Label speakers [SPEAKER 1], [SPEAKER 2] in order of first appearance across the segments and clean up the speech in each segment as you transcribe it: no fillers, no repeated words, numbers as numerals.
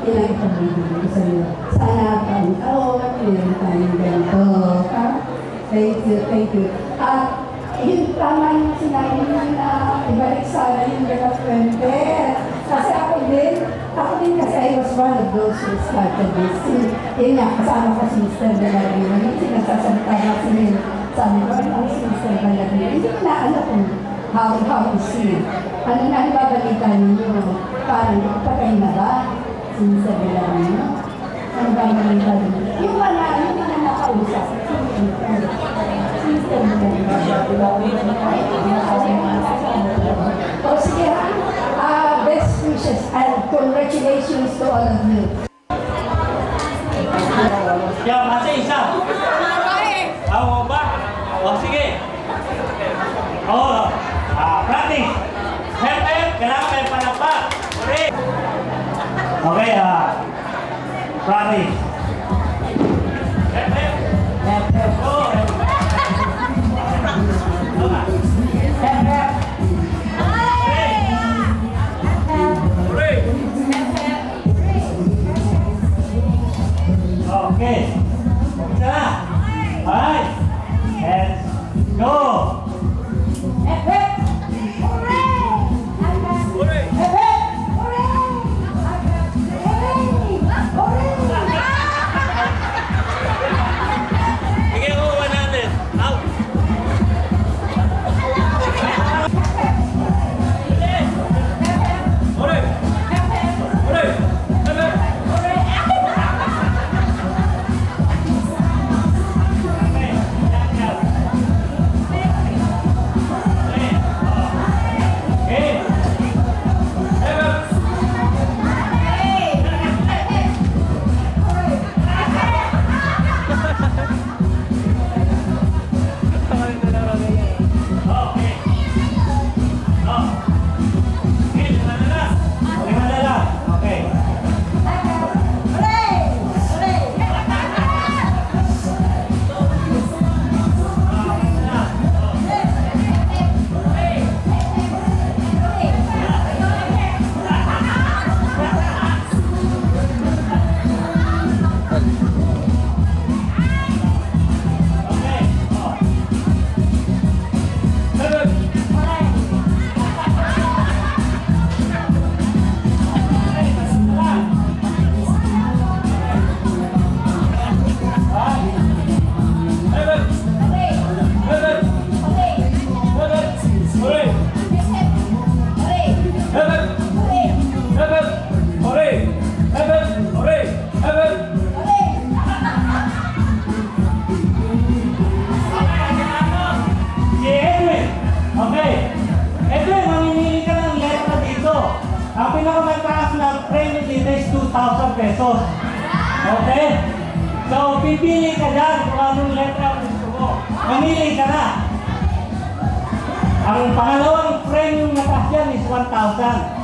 [SPEAKER 1] ilang ipabibigay ko sa iyo. Sana taon-taon, meron tayong ganito. Thank you, thank you. At yun tama yung sinabi niya na ibalik sana yung developmente. Kasi ako din kasi I was one of those who started this. Yun nga, kasama ko si Mr. Balagino. Yung sinasasalita na sila, sabi ko, ano si Mr. Balagino? Hindi ko na alam kung how is he. Ano na ibabalita ninyo? Parang patay na ba? Si Mr. Balagino? Ano ba balita ninyo? Yung mga nakausap. Si Mr. Balagino. O sige ha, best wishes and congratulations to all of you.
[SPEAKER 2] Ya, masih isa. Mau ba? O sige. Oh, practice. Help, kailangan kayo palakpak. Okay, practice. Help. Go. Okay. Isa. Alright. Let's go. Ang pinakamataas na premium dito is 2,000 pesos. Okay? So, pipili ka dyan kung anong letra gusto mo. Mamili ka na. Ang pangalawang premium na taas dyan is 1,000.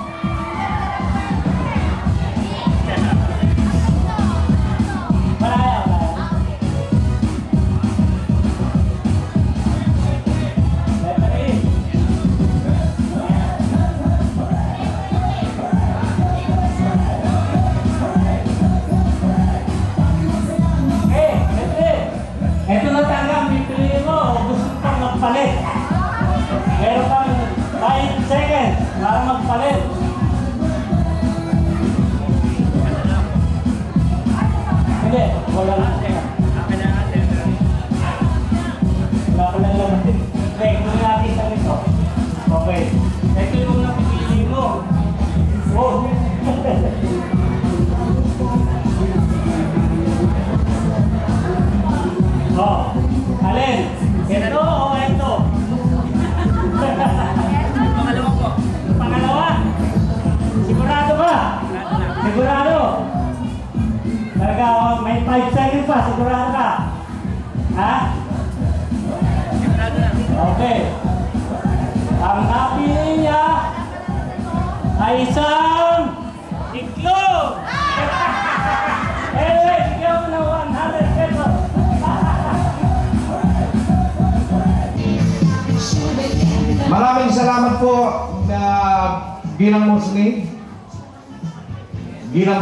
[SPEAKER 2] Magpalit. Meron kang 5 seconds para magpalit. Hindi, wala lang. Wala ko lang lang. Okay, kung natin sa ito. Okay. Ito yung napipili mo. Oh. Oh. Alin? Ito o ito? Pangalawa po. Pangalawa? Sigurado ba? Sigurado? Talaga, may 5 seconds pa. Sigurado ka? Ha? Sigurado na. Okay. Ang napili niya ay isang iklog! Anyway, bigyan mo ng 100 pesos.
[SPEAKER 3] Maraming salamat po bilang Muslim. Bilang